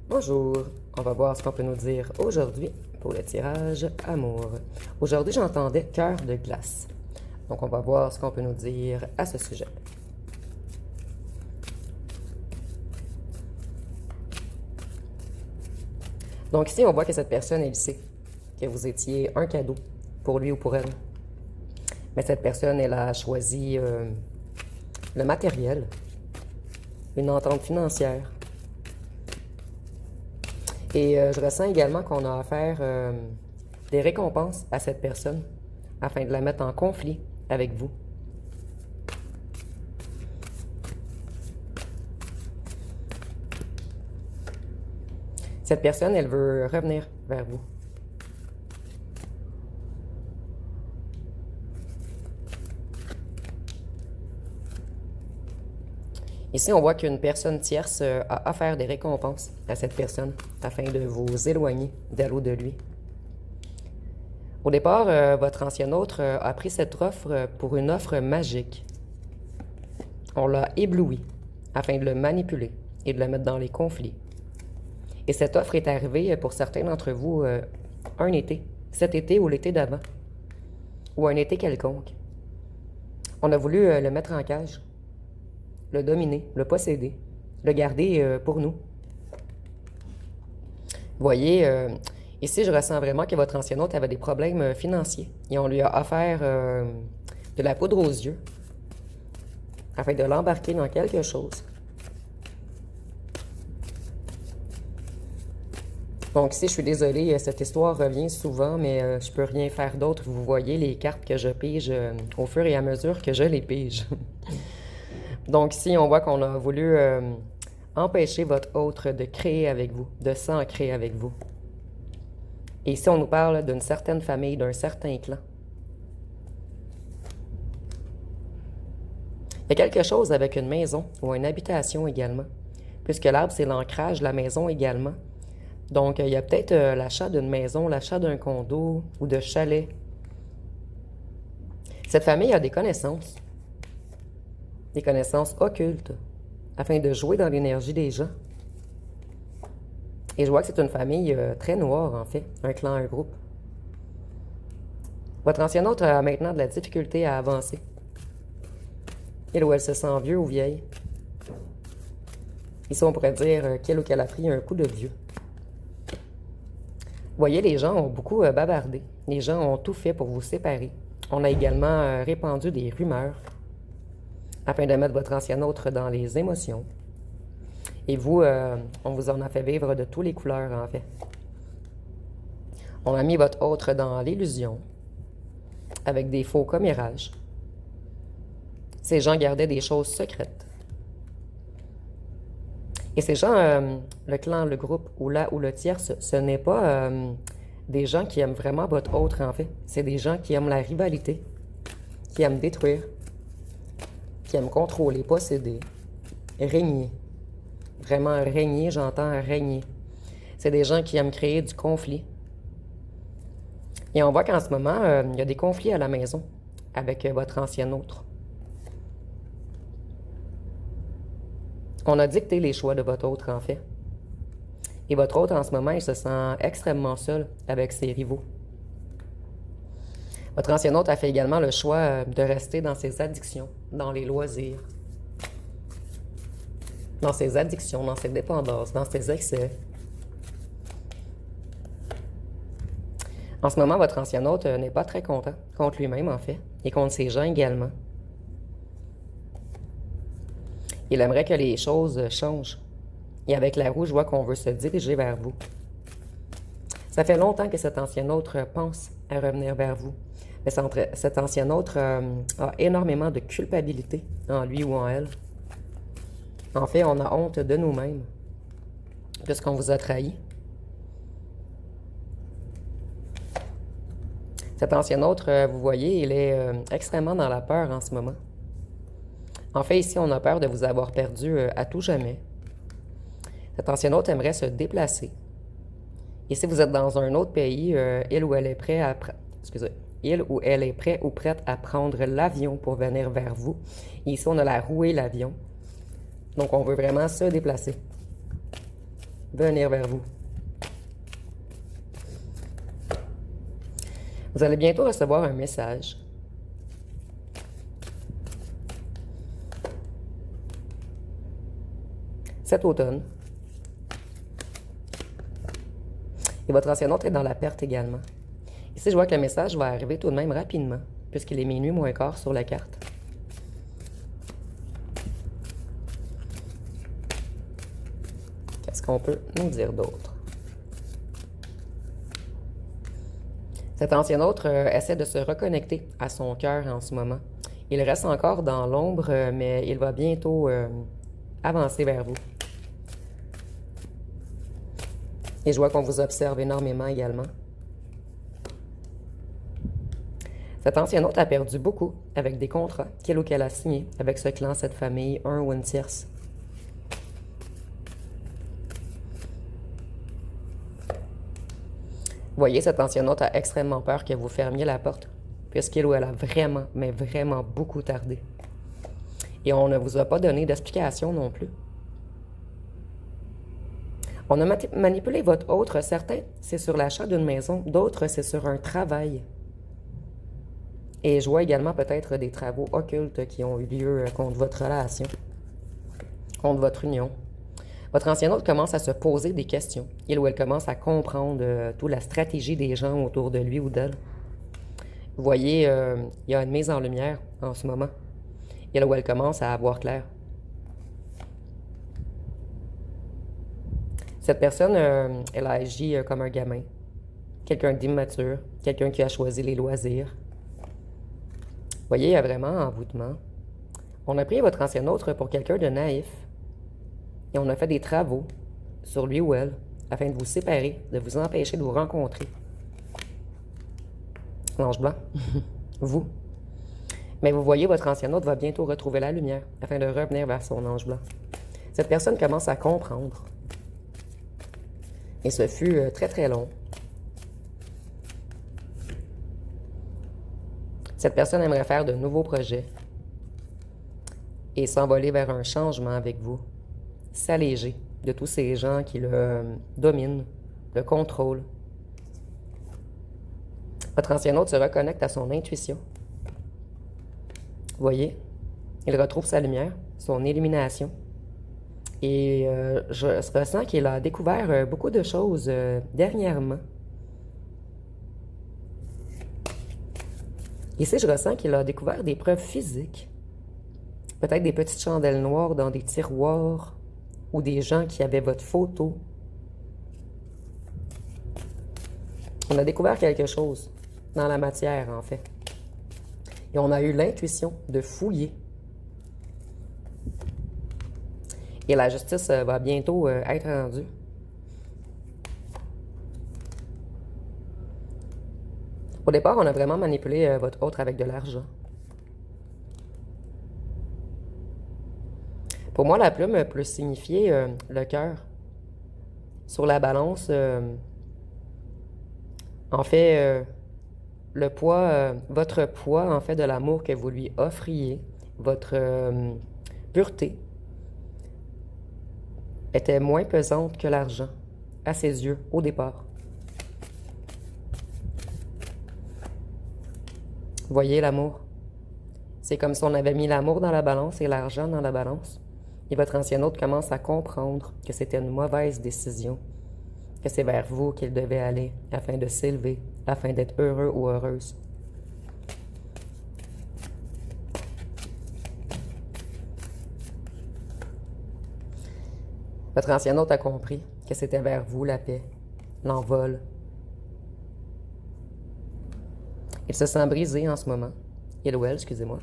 Bonjour, on va voir ce qu'on peut nous dire aujourd'hui pour le tirage amour. Aujourd'hui, j'entendais cœur de glace. Donc, on va voir ce qu'on peut nous dire à ce sujet. Donc, ici, on voit que cette personne, elle sait que vous étiez un cadeau pour lui ou pour elle. Mais cette personne, elle a choisi le matériel, une entente financière. Et je ressens également qu'on a offert des récompenses à cette personne afin de la mettre en conflit avec vous. Cette personne, elle veut revenir vers vous. Ici, on voit qu'une personne tierce a offert des récompenses à cette personne afin de vous éloigner d'elle ou de lui. Au départ, votre ancien autre a pris cette offre pour une offre magique. On l'a ébloui afin de le manipuler et de le mettre dans les conflits. Et cette offre est arrivée pour certains d'entre vous un été, cet été ou l'été d'avant, ou un été quelconque. On a voulu le mettre en cage, le dominer, le posséder, le garder pour nous. Vous voyez, ici, je ressens vraiment que votre ancien hôte avait des problèmes financiers et on lui a offert de la poudre aux yeux afin de l'embarquer dans quelque chose. Donc ici, je suis désolée, cette histoire revient souvent, mais je peux rien faire d'autre. Vous voyez les cartes que je pige au fur et à mesure que je les pige. Donc ici, on voit qu'on a voulu empêcher votre autre de créer avec vous, de s'ancrer avec vous. Et ici, on nous parle d'une certaine famille, d'un certain clan. Il y a quelque chose avec une maison ou une habitation également, puisque l'arbre, c'est l'ancrage, la maison également. Donc, il y a peut-être l'achat d'une maison, l'achat d'un condo ou de chalet. Cette famille a des connaissances occultes, afin de jouer dans l'énergie des gens. Et je vois que c'est une famille très noire, en fait, un clan, un groupe. Votre ancien autre a maintenant de la difficulté à avancer. Il ou elle se sent vieux ou vieille. Ici, on pourrait dire qu'il ou qu'elle a pris un coup de vieux. Vous voyez, les gens ont beaucoup bavardé. Les gens ont tout fait pour vous séparer. On a également répandu des rumeurs afin de mettre votre ancien autre dans les émotions. Et vous, on vous en a fait vivre de toutes les couleurs, en fait. On a mis votre autre dans l'illusion, avec des faux commérages. Ces gens gardaient des choses secrètes. Et ces gens, le clan, le groupe ou le tierce, ce n'est pas des gens qui aiment vraiment votre autre, en fait. C'est des gens qui aiment la rivalité, qui aiment détruire, qui aiment contrôler, posséder, régner. Vraiment régner, j'entends régner. C'est des gens qui aiment créer du conflit. Et on voit qu'en ce moment, il y a des conflits à la maison avec votre ancien autre. On a dicté les choix de votre autre, en fait. Et votre autre, en ce moment, il se sent extrêmement seul avec ses rivaux. Votre ancien autre a fait également le choix de rester dans ses addictions, dans les loisirs, dans ses addictions, dans ses dépendances, dans ses excès. En ce moment, votre ancien hôte n'est pas très content contre lui-même, en fait, et contre ses gens également. Il aimerait que les choses changent. Et avec la roue, je vois qu'on veut se diriger vers vous. Ça fait longtemps que cet ancien autre pense à revenir vers vous. Mais cet ancien autre a énormément de culpabilité en lui ou en elle. En fait, on a honte de nous-mêmes, puisqu'on vous a trahi. Cet ancien autre, vous voyez, il est extrêmement dans la peur en ce moment. En fait, ici, on a peur de vous avoir perdu à tout jamais. Cet ancien autre aimerait se déplacer. Et si vous êtes dans un autre pays, il ou elle est prêt ou prête à prendre l'avion pour venir vers vous. Et ici, on a la roue et l'avion. Donc, on veut vraiment se déplacer venir vers vous. Vous allez bientôt recevoir un message. Cet automne. Et votre ancien autre est dans la perte également. Ici, je vois que le message va arriver tout de même rapidement, puisqu'il est minuit moins quart sur la carte. Qu'est-ce qu'on peut nous dire d'autre? Cet ancien autre essaie de se reconnecter à son cœur en ce moment. Il reste encore dans l'ombre, mais il va bientôt avancer vers vous. Et je vois qu'on vous observe énormément également. Cet ancien autre a perdu beaucoup avec des contrats qu'il ou qu'elle a signés avec ce clan, cette famille, un ou une tierce. Vous voyez, cet ancien autre a extrêmement peur que vous fermiez la porte, puisqu'il ou elle a vraiment, mais vraiment beaucoup tardé. Et on ne vous a pas donné d'explication non plus. On a manipulé votre autre. Certains, c'est sur l'achat d'une maison. D'autres, c'est sur un travail. Et je vois également peut-être des travaux occultes qui ont eu lieu contre votre relation, contre votre union. Votre ancien autre commence à se poser des questions. Il ou elle commence à comprendre toute la stratégie des gens autour de lui ou d'elle. Vous voyez, il y a une mise en lumière en ce moment. Il ou elle commence à avoir clair. Cette personne, elle a agi comme un gamin. Quelqu'un d'immature, quelqu'un qui a choisi les loisirs. Vous voyez, il y a vraiment un envoûtement. On a pris votre ancien autre pour quelqu'un de naïf. Et on a fait des travaux sur lui ou elle afin de vous séparer, de vous empêcher de vous rencontrer. L'ange blanc, vous. Mais vous voyez, votre ancien autre va bientôt retrouver la lumière afin de revenir vers son ange blanc. Cette personne commence à comprendre. Et ce fut très, très long. Cette personne aimerait faire de nouveaux projets et s'envoler vers un changement avec vous. S'alléger de tous ces gens qui le dominent, le contrôlent. Votre ancien autre se reconnecte à son intuition. Vous voyez, il retrouve sa lumière, son illumination. Et je ressens qu'il a découvert beaucoup de choses dernièrement. Ici, je ressens qu'il a découvert des preuves physiques. Peut-être des petites chandelles noires dans des tiroirs ou des gens qui avaient votre photo. On a découvert quelque chose dans la matière, en fait. Et on a eu l'intuition de fouiller. Et la justice va bientôt être rendue. Au départ, on a vraiment manipulé votre autre avec de l'argent. Pour moi, la plume peut signifier le cœur. Sur la balance, en fait, le poids, votre poids, en fait, de l'amour que vous lui offriez, votre pureté, était moins pesante que l'argent, à ses yeux, au départ. Voyez l'amour. C'est comme si on avait mis l'amour dans la balance et l'argent dans la balance. Et votre ancien autre commence à comprendre que c'était une mauvaise décision, que c'est vers vous qu'il devait aller afin de s'élever, afin d'être heureux ou heureuse. Votre ancien autre a compris que c'était vers vous la paix, l'envol. Il se sent brisé en ce moment. Il ou elle, excusez-moi.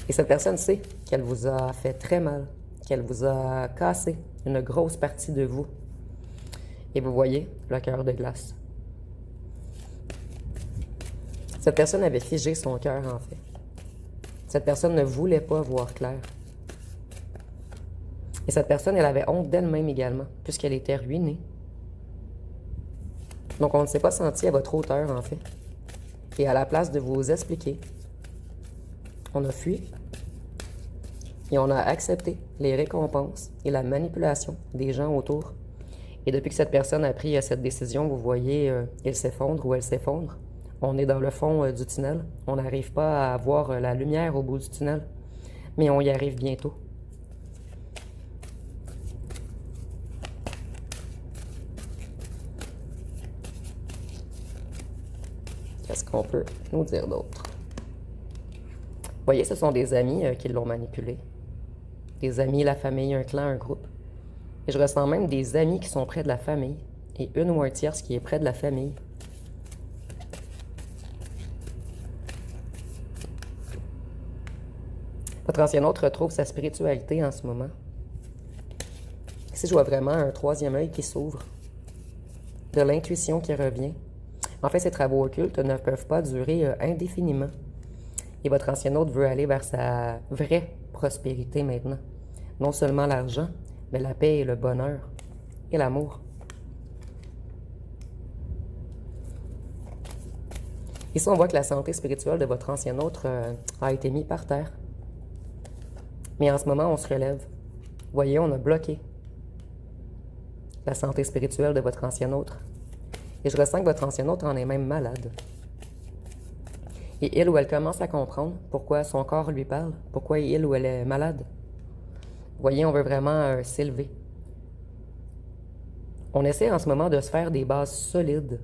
Et cette personne sait qu'elle vous a fait très mal, qu'elle vous a cassé une grosse partie de vous. Et vous voyez le cœur de glace. Cette personne avait figé son cœur, en fait. Cette personne ne voulait pas voir clair. Et cette personne, elle avait honte d'elle-même également, puisqu'elle était ruinée. Donc, on ne s'est pas senti à votre hauteur, en fait. Et à la place de vous expliquer, on a fui. Et on a accepté les récompenses et la manipulation des gens autour. Et depuis que cette personne a pris cette décision, vous voyez, il s'effondre ou elle s'effondre. On est dans le fond du tunnel. On n'arrive pas à voir la lumière au bout du tunnel. Mais on y arrive bientôt. Qu'est-ce qu'on peut nous dire d'autre? Vous voyez, ce sont des amis qui l'ont manipulé. Des amis, la famille, un clan, un groupe. Et je ressens même des amis qui sont près de la famille. Et une ou un tierce qui est près de la famille. Votre ancien autre retrouve sa spiritualité en ce moment. Ici, je vois vraiment un troisième œil qui s'ouvre. De l'intuition qui revient. En fait, ces travaux occultes ne peuvent pas durer indéfiniment. Et votre ancien autre veut aller vers sa vraie prospérité maintenant. Non seulement l'argent, mais la paix et le bonheur et l'amour. Ici, on voit que la santé spirituelle de votre ancien autre a été mise par terre. Mais en ce moment, on se relève. Vous voyez, on a bloqué la santé spirituelle de votre ancien autre. Et je ressens que votre ancien autre en est même malade. Et il ou elle commence à comprendre pourquoi son corps lui parle, pourquoi il ou elle est malade. Vous voyez, on veut vraiment s'élever. On essaie en ce moment de se faire des bases solides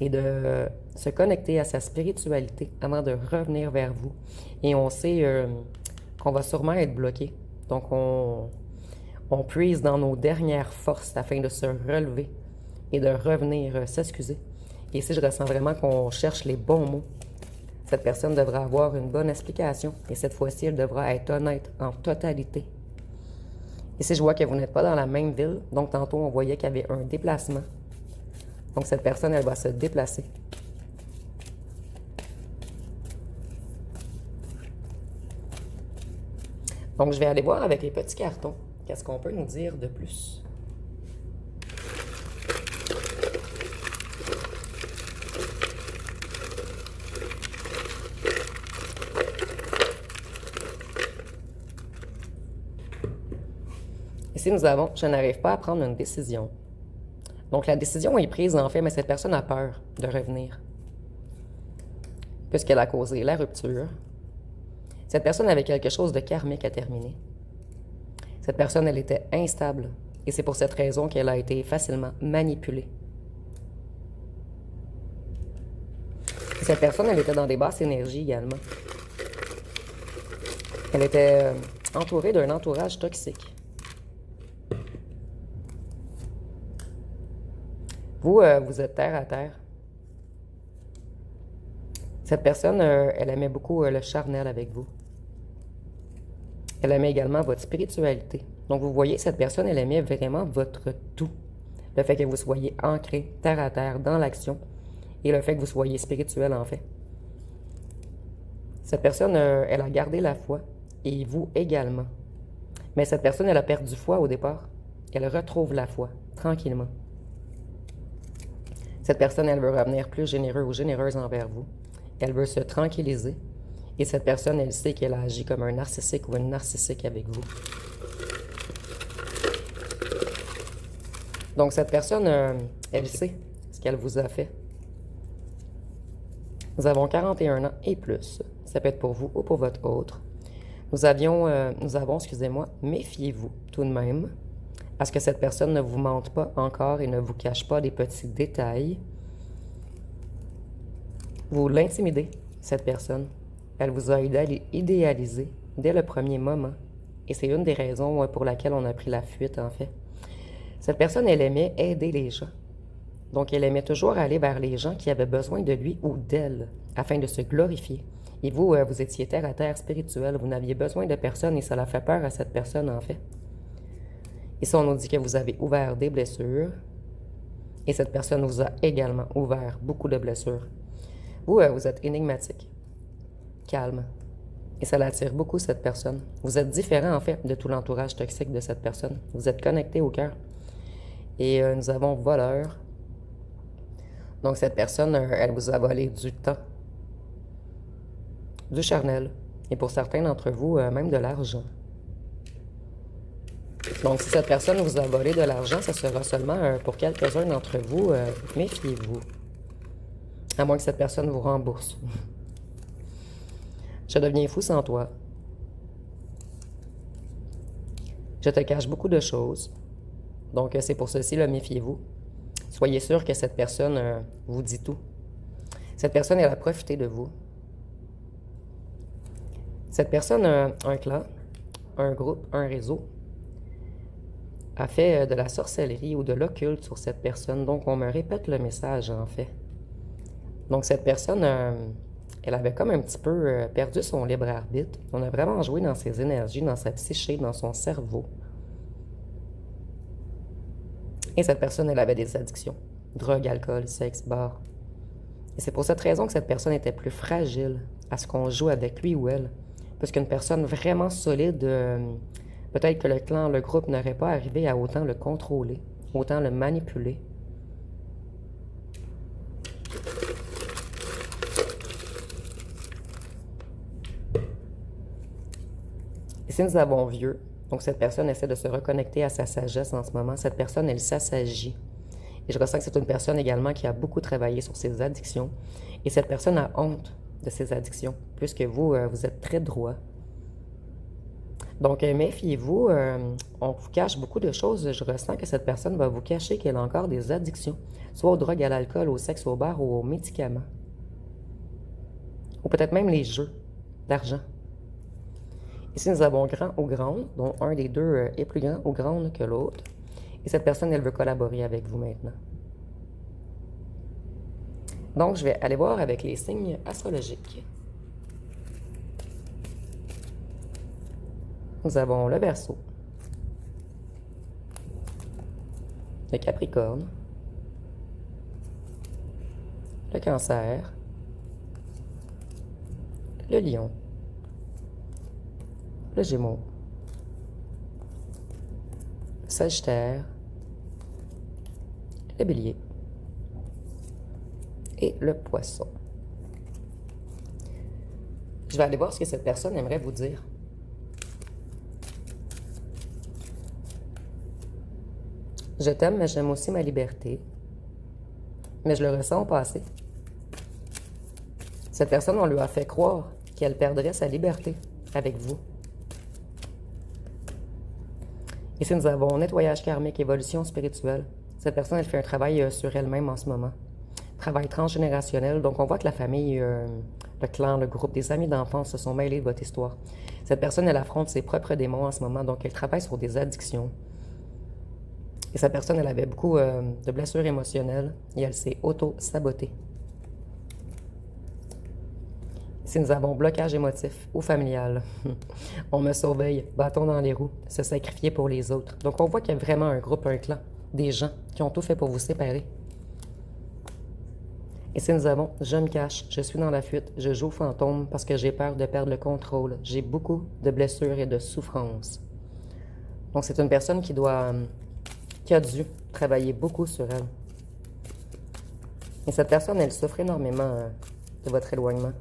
et de se connecter à sa spiritualité avant de revenir vers vous. Et on sait qu'on va sûrement être bloqué. Donc, on puise dans nos dernières forces afin de se relever et de revenir s'excuser. Et ici, je ressens vraiment qu'on cherche les bons mots. Cette personne devra avoir une bonne explication et cette fois-ci, elle devra être honnête en totalité. Ici, je vois que vous n'êtes pas dans la même ville. Donc, tantôt, on voyait qu'il y avait un déplacement. Donc, cette personne, elle va se déplacer. Donc, je vais aller voir avec les petits cartons. Qu'est-ce qu'on peut nous dire de plus? Ici, nous avons « Je n'arrive pas à prendre une décision ». Donc, la décision est prise, en fait, mais cette personne a peur de revenir. Puisqu'elle a causé la rupture. Cette personne avait quelque chose de karmique à terminer. Cette personne, elle était instable. Et c'est pour cette raison qu'elle a été facilement manipulée. Et cette personne, elle était dans des basses énergies également. Elle était entourée d'un entourage toxique. Vous, vous êtes terre à terre. Cette personne, elle aimait beaucoup le charnel avec vous. Elle aimait également votre spiritualité. Donc, vous voyez, cette personne, elle aimait vraiment votre tout. Le fait que vous soyez ancré, terre à terre, dans l'action. Et le fait que vous soyez spirituel, en fait. Cette personne, elle a gardé la foi. Et vous également. Mais cette personne, elle a perdu foi au départ. Elle retrouve la foi, tranquillement. Cette personne, elle veut revenir plus généreux ou généreuse envers vous. Elle veut se tranquilliser. Et cette personne, elle sait qu'elle a agi comme un narcissique ou une narcissique avec vous. Donc, cette personne, elle sait ce qu'elle vous a fait. Nous avons 41 ans et plus. Ça peut être pour vous ou pour votre autre. Nous avons, excusez-moi, méfiez-vous tout de même à ce que cette personne ne vous mente pas encore et ne vous cache pas des petits détails. Vous l'intimidez, cette personne. Elle vous a idéalisé dès le premier moment. Et c'est une des raisons pour laquelle on a pris la fuite, en fait. Cette personne, elle aimait aider les gens. Donc, elle aimait toujours aller vers les gens qui avaient besoin de lui ou d'elle, afin de se glorifier. Et vous, vous étiez terre à terre spirituel. Vous n'aviez besoin de personne et ça l'a fait peur à cette personne, en fait. Ici, on nous dit que vous avez ouvert des blessures. Et cette personne vous a également ouvert beaucoup de blessures. Vous, vous êtes énigmatique, calme. Et ça l'attire beaucoup, cette personne. Vous êtes différent, en fait, de tout l'entourage toxique de cette personne. Vous êtes connecté au cœur. Et nous avons voleur. Donc, cette personne, elle vous a volé du temps, du charnel. Et pour certains d'entre vous, même de l'argent. Donc, si cette personne vous a volé de l'argent, ce sera seulement pour quelques-uns d'entre vous. Méfiez-vous. À moins que cette personne vous rembourse. Je deviens fou sans toi. Je te cache beaucoup de choses. Donc, c'est pour ceci, là, méfiez-vous. Soyez sûr que cette personne vous dit tout. Cette personne, elle a profité de vous. Cette personne a un clan, un groupe, un réseau, a fait de la sorcellerie ou de l'occulte sur cette personne. Donc, on me répète le message, en fait. Donc, cette personne, elle avait comme un petit peu perdu son libre arbitre. On a vraiment joué dans ses énergies, dans sa psyché, dans son cerveau. Et cette personne, elle avait des addictions. Drogue, alcool, sexe, bar. Et c'est pour cette raison que cette personne était plus fragile à ce qu'on joue avec lui ou elle. Parce qu'une personne vraiment solide, peut-être que le clan, le groupe n'aurait pas arrivé à autant le contrôler, autant le manipuler. Et si nous avons vieux, donc cette personne essaie de se reconnecter à sa sagesse en ce moment, cette personne, elle s'assagit. Et je ressens que c'est une personne également qui a beaucoup travaillé sur ses addictions. Et cette personne a honte de ses addictions, puisque vous, vous êtes très droit. Donc, méfiez-vous, on vous cache beaucoup de choses. Je ressens que cette personne va vous cacher qu'elle a encore des addictions, soit aux drogues, à l'alcool, au sexe, au bar ou aux médicaments. Ou peut-être même les jeux d'argent. Ici, nous avons grand ou grande, dont un des deux est plus grand ou grande que l'autre. Et cette personne, elle veut collaborer avec vous maintenant. Donc, je vais aller voir avec les signes astrologiques. Nous avons le Verseau, le Capricorne, le Cancer, le Lion, le Gémeaux, le Sagittaire, le Bélier et le Poisson. Je vais aller voir ce que cette personne aimerait vous dire. Je t'aime, mais j'aime aussi ma liberté. Mais je le ressens au passé. Cette personne, on lui a fait croire qu'elle perdrait sa liberté avec vous. Ici, nous avons nettoyage karmique, évolution spirituelle. Cette personne, elle fait un travail sur elle-même en ce moment. Travail transgénérationnel. Donc, on voit que la famille, le clan, le groupe, des amis d'enfance se sont mêlés de votre histoire. Cette personne, elle affronte ses propres démons en ce moment. Donc, elle travaille sur des addictions. Et cette personne, elle avait beaucoup de blessures émotionnelles et elle s'est auto-sabotée. Ici, nous avons blocage émotif ou familial. On me surveille, bâton dans les roues, se sacrifier pour les autres. Donc, on voit qu'il y a vraiment un groupe, un clan, des gens qui ont tout fait pour vous séparer. Ici, nous avons je me cache, je suis dans la fuite, je joue fantôme parce que j'ai peur de perdre le contrôle. J'ai beaucoup de blessures et de souffrances. Donc, c'est une personne qui a dû travailler beaucoup sur elle. Et cette personne, elle souffre énormément de votre éloignement.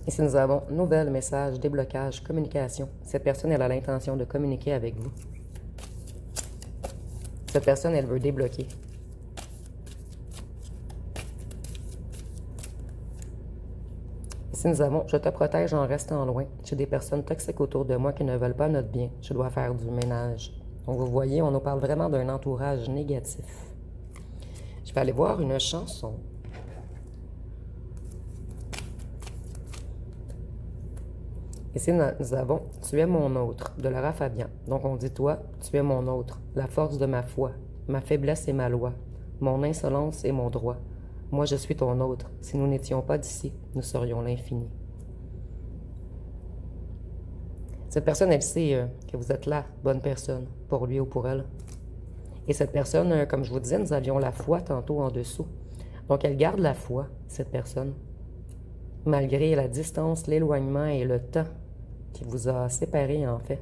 Ici, nous avons nouvelles, messages, déblocage, communication. Cette personne, elle a l'intention de communiquer avec vous. Cette personne, elle veut débloquer. Ici, nous avons « Je te protège en restant loin. J'ai des personnes toxiques autour de moi qui ne veulent pas notre bien. Je dois faire du ménage. » Donc, vous voyez, on nous parle vraiment d'un entourage négatif. Je vais aller voir une chanson. Ici, nous avons « Tu es mon autre » de Lara Fabian. Donc, on dit « Toi, tu es mon autre, la force de ma foi, ma faiblesse et ma loi, mon insolence et mon droit. Moi, je suis ton autre. Si nous n'étions pas d'ici, nous serions l'infini. » Cette personne, elle sait que vous êtes la bonne personne pour lui ou pour elle. Et cette personne, comme je vous disais, nous avions la foi tantôt en dessous. Donc, elle garde la foi, cette personne, malgré la distance, l'éloignement et le temps qui vous a séparés, en fait.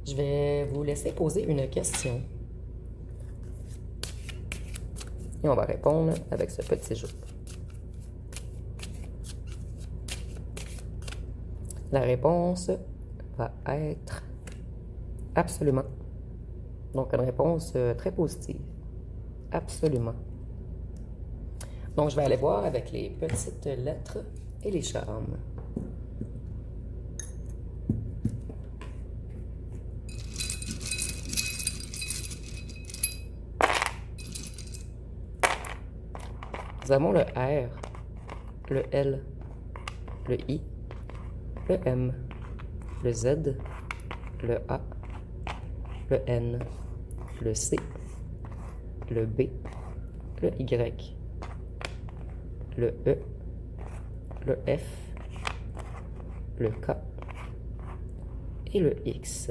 Je vais vous laisser poser une question. Et on va répondre avec ce petit jeu. La réponse va être absolument. Donc, une réponse très positive. Absolument. Donc, je vais aller voir avec les petites lettres et les charmes. Nous avons le R, le L, le I, le M, le Z, le A, le N, le C, le B, le Y, le E, le F, le K et le X.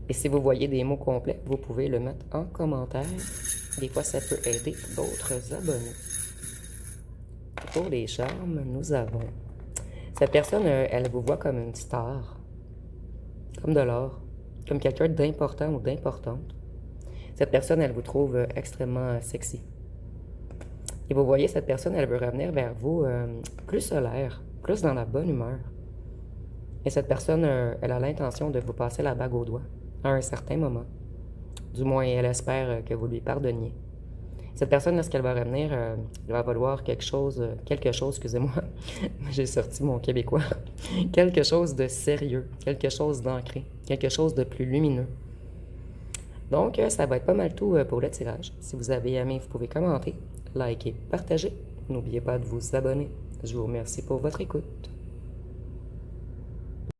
Et si vous voyez des mots complets, vous pouvez le mettre en commentaire. Des fois, ça peut aider d'autres abonnés. Pour les charmes, nous avons... Cette personne, elle vous voit comme une star, comme de l'or, comme quelqu'un d'important ou d'importante. Cette personne, elle vous trouve extrêmement sexy. Et vous voyez, cette personne, elle veut revenir vers vous plus solaire, plus dans la bonne humeur. Et cette personne, elle a l'intention de vous passer la bague au doigt à un certain moment. Du moins, elle espère que vous lui pardonniez. Cette personne, lorsqu'elle va revenir, elle va vouloir quelque chose, excusez-moi, j'ai sorti mon québécois, quelque chose de sérieux, quelque chose d'ancré, quelque chose de plus lumineux. Donc, ça va être pas mal tout pour le tirage. Si vous avez aimé, vous pouvez commenter, liker, partager. N'oubliez pas de vous abonner. Je vous remercie pour votre écoute.